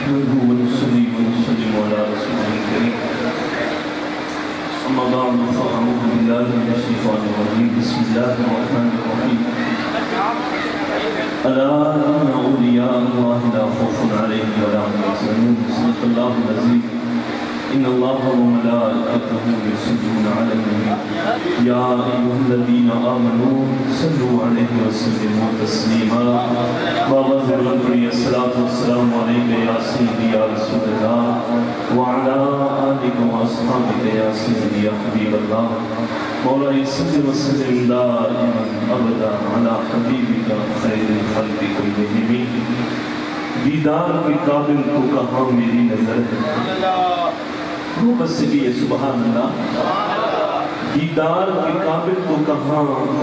نحمده ونصلي ونسلم على رسوله الكريم أما بعد فأعوذ بالله من الشيطان الرجيم بسم الله الرحمن الرحيم ألا إن أولياء الله لا خوف عليهم ولا هم يحزنون صدق الله العظيم إن الله وملائكته يصلون على النبي يا أيها الذين آمنوا صلوا عليه وسلموا تسليما بابا ذرية الصلاة والسلام عليك يا سيدي يا رسول الله وعلى آلك وأصحابك يا سيدي يا حبيب الله مولاي صل وسلم دائما أبدا على حبيبك خير الخلق كلهم دیدار کے قابل کو کہاں میری نظر ہے وہ بس بھی ہے سبحان اللہ دیدار کے قابل کو کہاں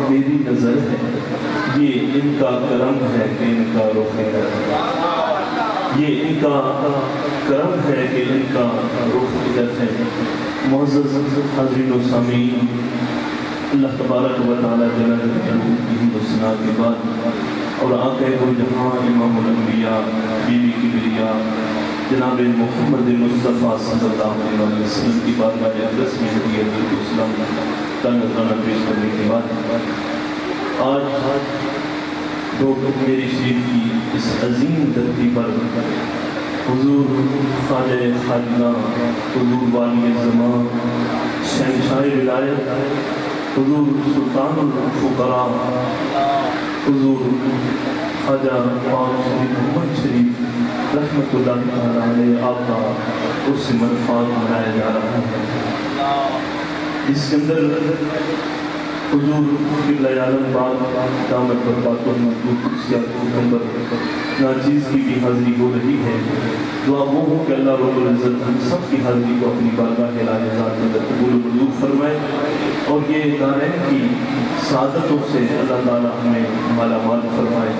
میری نظر ہے یہ ان کا کرم ہے کہ ان کا رخ ہے یہ ان کا کرم ہے کہ ان کا رخ ادھر ہے معزز حاضرین و سامعین اللہ تبارک و تعالی جل جلالہ کی حمد و ثنا کے بعد اور آقا دو جہاں امام الانبیاء بیوی کبریا جناب محمد مصطفیٰ صلی اللہ علیہ وسلم کی بارگاہ اقدس میں ہدیۃ الاسلام کا نذرانہ پیش کرنے کے بعد آج دو میری شریف کی اس عظیم دھرتی پر حضور خواجہ خواجہ حضور والی زمان شہنشاہ ولایت حضور سلطان الفقراء حضور خواجہ پاک شریف محمد شریف رحمت اللہ علیہ آپ کا اس سے منفعت منایا جا رہا ہے اس کے اندر حضور قبلہ عالم پاک دامت برکاتہ مطلوب خصوصیات نمبر ناچیز کی بھی حاضری ہو رہی ہے دعا وہ ہو کہ اللہ رب العزت ہم سب کی حاضری کو اپنی بارگاہ الہی ذات اندر قبول و منظور فرمائے اور یہ دارین کی سعادتوں سے اللہ تعالیٰ ہمیں مالا مال فرمائے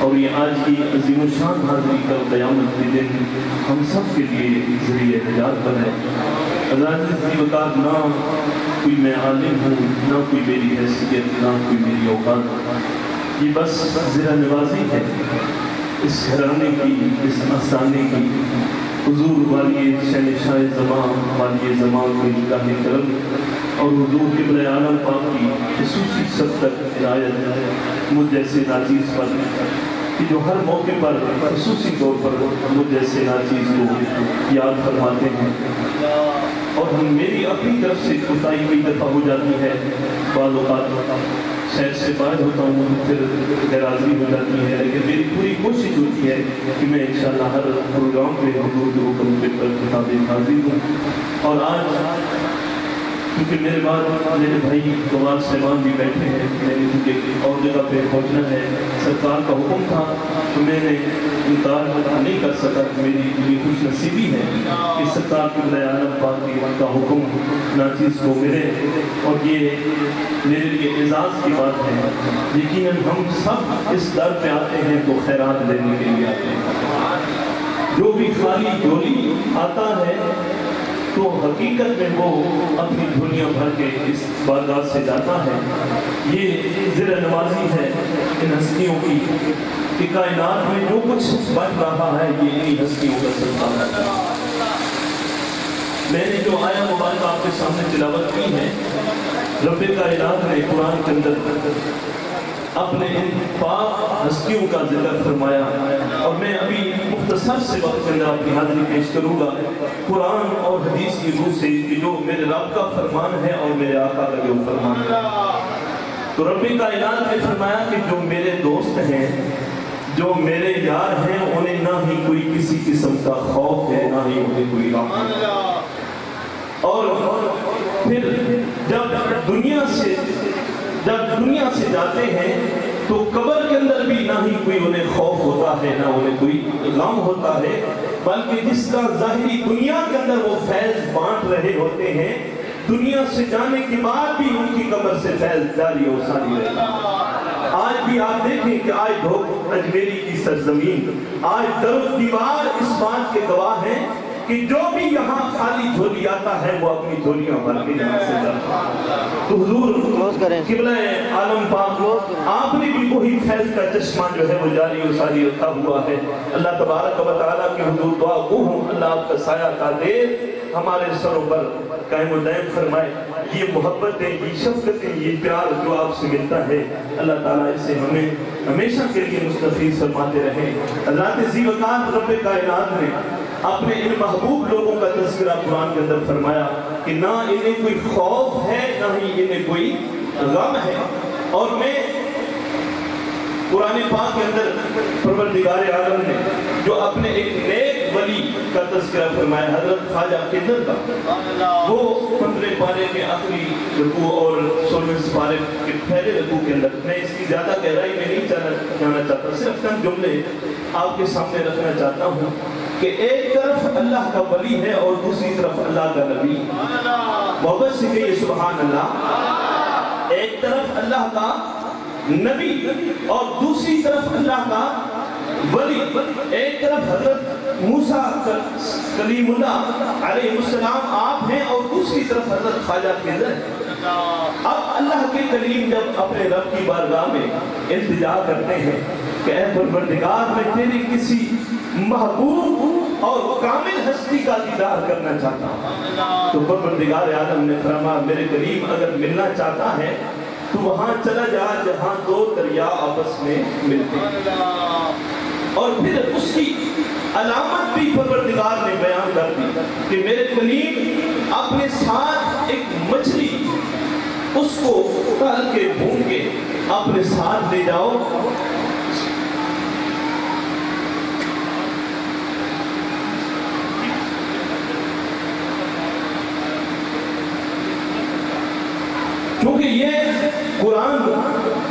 اور یہ آج کی عظیم الشان حاضری کا قیامت کے دن ہم سب کے لیے ذریعہ نجات بنائے اللہ کی وقات نہ کوئی میں عالم ہوں نہ کوئی میری حیثیت نہ کوئی میری اوقات یہ بس زرہ نوازی ہے اس گھرانے کی اس آستانے کی حضور والی شہنشاہ زمان والی زمان کو نگاہ کرم اور حضور قبلہ عالم پاک کی خصوصی صدقت عنایت مجھ جیسے ناچیز پر کہ جو ہر موقع پر خصوصی طور پر مجھ جیسے ناچیز کو یاد فرماتے ہیں اور میری اپنی طرف سے کوتاہی کئی دفعہ ہو جاتی ہے بعض اوقات شہر سے باہر ہوتا ہوں پھر غیرحاضری ہو جاتی ہے لیکن میری پوری کوشش ہوتی ہے کہ میں انشاءاللہ ہر پروگرام پہ حضور کے حکم کے مطابق حاضر ہوں اور آج کیونکہ میرے بعد میرے بھائی گوار صاحبان بھی بیٹھے ہیں میں نے کیونکہ اور جگہ پہ پہنچنا ہے سرکار کا حکم تھا تو میں نے انکار نہیں کر سکا کہ میری خوش نصیبی ہے کہ سرکار قبلہ عالم پاک کی کا حکم ناچیز کو ملے اور یہ میرے لیے اعزاز کی بات ہے یقیناً ہم سب اس در پہ آتے ہیں تو خیرات لینے کے لیے آتے ہیں جو بھی خالی جھولی آتا ہے تو حقیقت میں وہ اپنی دھولیاں بھر کے اس بارگاہ سے جاتا ہے یہ زرہ نوازی ہے ان ہستیوں کی کہ کائنات میں جو کچھ بن رہا ہے یہ انہی ہستیوں کا صدقہ ہے میں نے جو آیا مبارکہ آپ کے سامنے تلاوت کی ہے رب کائنات نے قرآن کے اندر اپنے ان پاک ہستیوں کا ذکر فرمایا اور میں ابھی مختصر سے وقت کے اندر اپنی حاضری پیش کروں گا قرآن اور حدیث کی روح سے کہ جو میرے رب کا فرمان ہے اور میرے آقا کا جو فرمان ہے تو رب کائنات نے فرمایا کہ جو میرے دوست ہیں جو میرے یار ہیں انہیں نہ ہی کوئی کسی قسم کا خوف ہے نہ ہی انہیں کوئی غم اور پھر جب دنیا سے جاتے ہیں تو قبر کے اندر بھی نہ ہی کوئی انہیں خوف ہوتا ہے نہ انہیں کوئی غم ہوتا ہے بلکہ جس کا ظاہری دنیا کے اندر وہ فیض بانٹ رہے ہوتے ہیں دنیا سے جانے کے بعد بھی ان کی قبر سے فیض جاری و ساری رہے آج بھی آپ دیکھیں کہ آج دھوک اجمیری کی سرزمین آج در و دیوار اس بات کے گواہ ہیں کہ جو بھی یہاں خالی جھولی آتا ہے وہ اپنی جھولیاں بھر کے یہاں سے جاتا ہے تو حضور قبلہ عالم پاک آپ نے بھی وہی فیض کا چشمہ جو ہے وہ جاری و ساری رکھا ہوا ہے. اللہ تبارک و تعالیٰ کی حضور دعا گو ہوں اللہ آپ کا سایہ کا دے ہمارے سروں پر قائم و دائم فرمائے. یہ محبتیں، یہ شفقتیں، یہ پیار جو آپ سے ملتا ہے اللہ تعالیٰ اسے ہمیں ہمیشہ کے لیے مستفیض فرماتے رہیں. حضرات ذی وقار رب کائنات نے اپنے ان محبوب لوگوں کا تذکرہ قرآن کے اندر فرمایا کہ نہ انہیں کوئی خوف ہے نہ ہی انہیں کوئی غم ہے. اور میں قرآن پاک کے اندر پروردگار عالم نے جو اپنے ایک نیک ولی کا تذکرہ فرمایا حضرت خواجہ قدر کا، وہ 15 پارے کے آخری رکوع اور 16 پارے کے پہلے رکوع کے اندر، میں اس کی زیادہ گہرائی میں نہیں جانا چاہتا، صرف چند جملے آپ کے سامنے رکھنا چاہتا ہوں کہ ایک طرف اللہ کا ولی ہے اور دوسری طرف اللہ کا نبی. محبت سے کہیے سبحان اللہ. ایک طرف اللہ کا نبی اور دوسری طرف اللہ کا ولی. ایک طرف حضرت موسیٰ کلیم اللہ علیہ السلام آپ ہیں اور دوسری طرف حضرت خواجہ قدر ہے. اب اللہ کے کلیم جب اپنے رب کی بارگاہ میں التجا کرتے ہیں کہ اے پروردگار میں تیری کسی محبوب اور کامل ہستی کا دیدار کرنا چاہتا ہوں، تو پروردگار عالم نے فرمایا میرے کلیم اگر ملنا چاہتا ہے تو وہاں چلا جا جہاں دو دریا آپس میں ملتے ہیں. اور پھر اس کی علامت بھی پروردگار نے بیان کر دی کہ میرے کلیم اپنے ساتھ ایک مچھلی اس کو تل کے بھون کے اپنے ساتھ لے جاؤ. کیونکہ یہ قرآن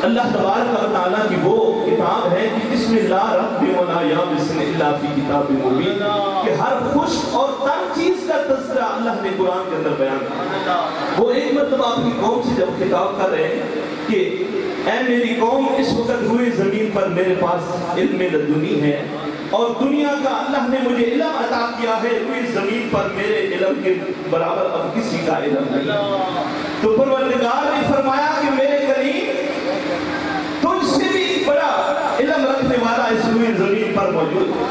اللہ تبارک و تعالیٰ کی وہ کتاب ہے کہ بسم اللہ رب ولا یابس الا فی کتاب مبین، کہ ہر خشک اور تر چیز کا تذکرہ اللہ نے قرآن کے اندر بیان کیا. وہ ایک مرتبہ اپنی قوم سے جب خطاب کر رہے ہیں کہ اے میری قوم اس وقت روئے زمین پر میرے پاس علم لدنی ہے اور دنیا کا اللہ نے مجھے علم عطا کیا ہے، روئے زمین پر میرے علم کے برابر اب کسی کا علم نہیں. تو پروردگار نے فرمایا کہ میرے کلیم تجھ سے بھی بڑا علم رکھنے والا اس روئے زمین پر موجود ہے.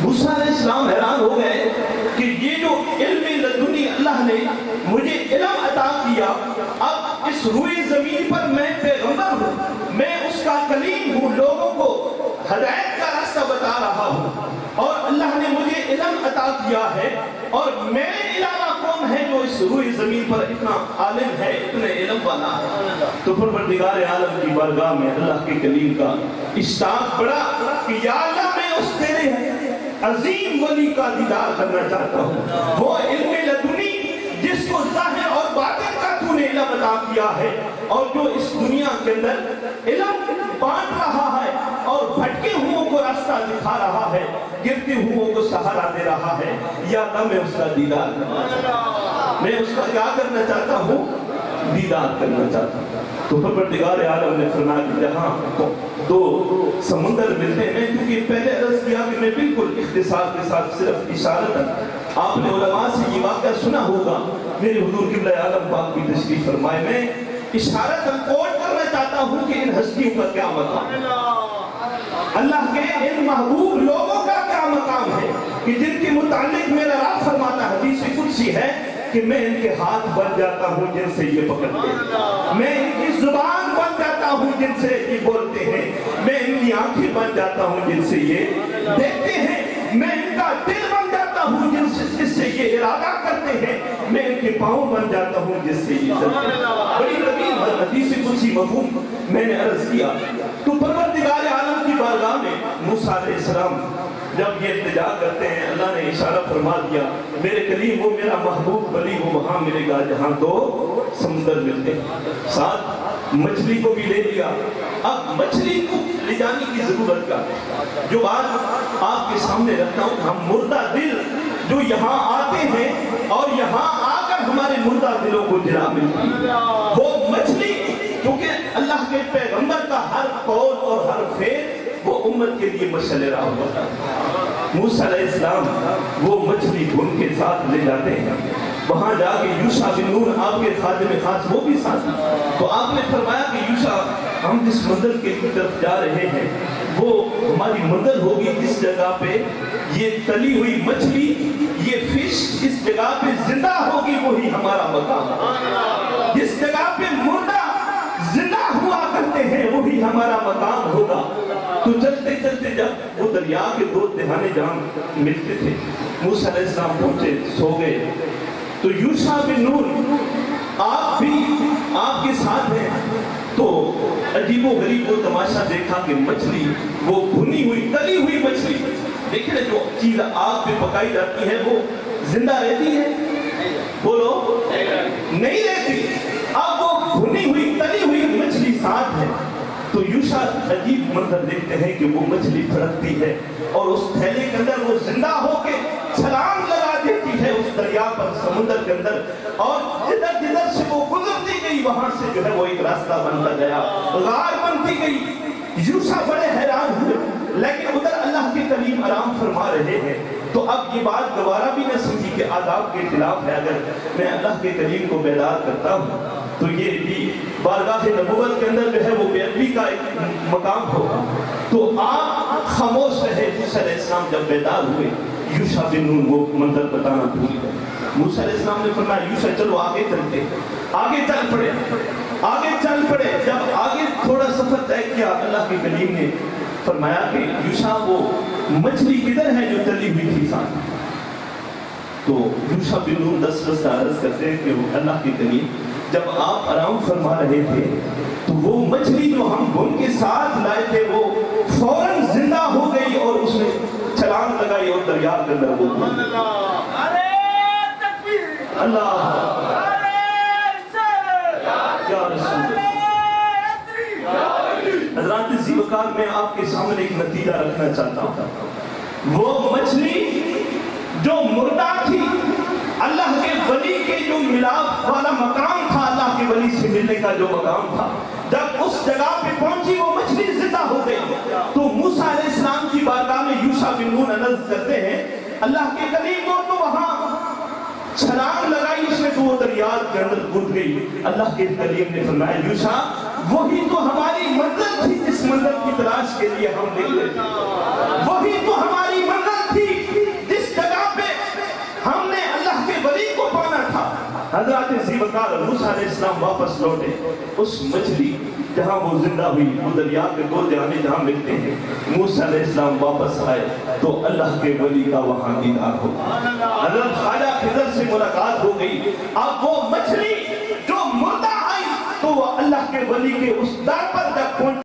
موسیٰ علیہ السلام حیران ہو گئے کہ یہ جو علم لدنی اللہ نے مجھے علم عطا کیا، اب اس روئے زمین پر میں پیغمبر ہوں، میں اس کا کلیم ہوں، لوگوں کو ہدایت کا راستہ بتا رہا ہوں اور اللہ نے مجھے علم عطا کیا ہے، اور میرے علاوہ کون ہے جو اس روئے زمین پر اتنا عالم ہے، اتنے علم والا ہے. تو پروردگار عالم کی بارگاہ میں اللہ کے کلیم کا اشتاق بڑا کہ یا اللہ میں اس تیرے عظیم ولی کا دیدار کرنا چاہتا ہوں، وہ علم لدنی جس کو ظاہر اور باطن کا تو نے علم عطا کیا ہے اور جو اس دنیا کے اندر علم بانٹ رہا ہے اور بھٹکے ہوں کو راستہ دکھا رہا ہے، گرتے ہوں کو سہارا دے رہا ہے. یا اللہ میں اس کا دیدار کرنا چاہتا ہوں، میں اس کا کیا کرنا چاہتا ہوں؟ دیدار کرنا چاہتا ہوں. تو پروردگار عالم نے فرمایا کہ جہاں دو سمندر ملتے ہیں، کیونکہ پہلے عرض کیا کہ میں بالکل اختصار کے ساتھ صرف اشارتاً، آپ نے علماء سے یہ واقعہ سنا ہوگا، میرے حضور قبلہ عالم پاک کی تشریف فرمائے، میں اشارتاً کوٹ کرنا چاہتا ہوں کہ ان ہستیوں کا کیا مقام، اللہ کے ان محبوب لوگوں کا کیا مقام ہے کہ جن کے متعلق میرا رب فرماتا ہے، حدیث قدسی ہے کہ میں ان کے ہاتھ بن جاتا ہوں جن سے یہ پکڑتے ہیں، میں ان کی زبان بن جاتا ہوں جن سے یہ بولتے ہیں، میں ان کی آنکھیں بن جاتا ہوں جن سے یہ دیکھتے ہیں، میں ان کا دل بن جاتا ہوں جس سے یہ ارادہ کرتے ہیں، میں ان کے پاؤں بن جاتا ہوں جس سے یہ چلتے ہیں. بڑی طویل حدیث قدسی مفہوم میں نے عرض کیا. تو پروردگار عالم کی بارگاہ میں موسیٰ علیہ السلام جب یہ التجا کرتے ہیں، اللہ نے اشارہ فرما دیا میرے کلیم وہ میرا محبوب ولی وہ وہاں ملے گا جہاں دو سمندر ملتے ہیں. ساتھ مچھلی کو بھی لے لیا. اب مچھلی کو لے جانے کی ضرورت کا جو بات آپ کے سامنے رکھتا ہوں، ہم مردہ دل جو یہاں آتے ہیں اور یہاں آ کر ہمارے مردہ دلوں کو جلا ملتی ہے، وہ مچھلی کیونکہ اللہ کے پیغمبر کا ہر قول اور ہر فعل وہ امت کے لیے مشعل راہ ہوتا ہے. موسیٰ علیہ السلام وہ مچھلی ان کے ساتھ لے جاتے ہیں وہاں جا کے یوشع بن نون آپ کے خادم خاص وہ بھی ساتھ، تو آپ نے فرمایا کہ یوشع ہم جس منزل کی طرف جا رہے ہیں وہ ہماری منزل ہوگی جس جگہ پہ یہ تلی ہوئی مچھلی، یہ فش جس جگہ پہ زندہ ہوگی وہی ہمارا مقام، جس جگہ پہ مردہ زندہ ہوا کرتے ہیں وہی ہمارا مقام ہوگا۔ تو چلتے چلتے جب وہ دریا کے دو دہانے جہاں ملتے تھے، موسیٰ علیہ السلام پہنچے، سو گئے، تو یوشع بن نون آپ بھی آپ کے ساتھ ہیں، تو عجیب و غریب وہ تماشا دیکھا کہ مچھلی وہ بھنی ہوئی تلی ہوئی مچھلی، دیکھیں جو چیز آگ پہ پکائی جاتی ہے وہ زندہ رہتی ہے؟ بولو نہیں رہتی، اب وہ بھنی ہوئی تلی ہوئی مچھلی ساتھ ہے۔ تو یوشع عجیب منظر دیکھتے ہیں کہ وہ مچھلی پھڑکتی ہے اور اس تھیلے کے اندر وہ زندہ ہو کے چھلانگ لگا دیتی ہے اس دریا پر، سمندر کے اندر، اور جدھر جدھر سے وہ گزرتی گئی وہاں سے جو ہے وہ ایک راستہ بنتا گیا، غار بنتی گئی۔ یوشع بڑے حیران ہوئے، لیکن ادھر اللہ کے کلیم آرام فرما رہے ہیں، تو اب یہ بات دوبارہ بھی نہ سمجھی کہ آداب کے خلاف ہے، اگر میں اللہ کے کلیم کو بیدار کرتا ہوں تو یہ بھی بارگاہ نبوت کے اندر جو ہے وہ بے ادبی کا ایک مقام ہوگا۔ تو آپ خاموش رہے۔ موسیٰ علیہ السلام جب بیدار ہوئے، یوشع بن نون وہ منظر بتانا بھول گئے۔ موسیٰ علیہ السلام نے فرمایا یوشع چلو آگے چلتے، آگے چل پڑے، آگے چل پڑے۔ جب آگے تھوڑا سفر طے کیا، اللہ کے کلیم نے فرمایا کہ یوشع وہ مچھلی کدھر ہے جو تلی ہوئی تھی ساتھ؟ تو یوشع بن نون دس عرض کرتے ہیں کہ وہ اللہ کے کلیم جب آپ آرام فرما رہے تھے تو وہ مچھلی جو ہم بن کے ساتھ لائے تھے وہ فوراً زندہ ہو گئی اور اس نے چھلانگ لگائی اور دریا کے اندر وہ اللہ یا رسول حضرات ذی وقار میں آپ کے سامنے ایک نتیجہ رکھنا چاہتا ہوں۔ وہ مچھلی جو مردہ تھی، اللہ کے ولی کے جو ملاپ والا مقام تھا، اللہ کے ولی سے ملنے کا جو مقام تھا، جب اس جگہ پہ پہنچی وہ مچھلی زندہ ہو گئی۔ تو موسیٰ علیہ السلام کی بارگاہ میں یوشع بن نون عرض کرتے ہیں اللہ کے کلیم کو، تو وہاں چھلانگ لگائی اس نے تو وہ دریا کے اندر کود گئی۔ اللہ کے کلیم نے فرمایا یوشع وہی تو ہماری منزل تھی جس منزل کی تلاش کے لیے ہم نکلے تھے، وہی تو ہماری منزل تھی جس جگہ پہ ہم نے اللہ کے ولی کو پانا تھا۔ حضرات ذی وقار موسیٰ علیہ السلام واپس لوٹے، اس مچھلی جہاں وہ زندہ ہوئی، وہ دریا کے دو دہانے جہاں ملتے ہیں، موسیٰ علیہ السلام واپس آئے تو اللہ کے ولی کا وہاں دیدار ہو، حضرت خواجہ خضر سے ملاقات ہو گئی۔ اب وہ مچھلی جو مردہ آئی تو وہ اللہ کے ولی کے اس در پر جب پہنچ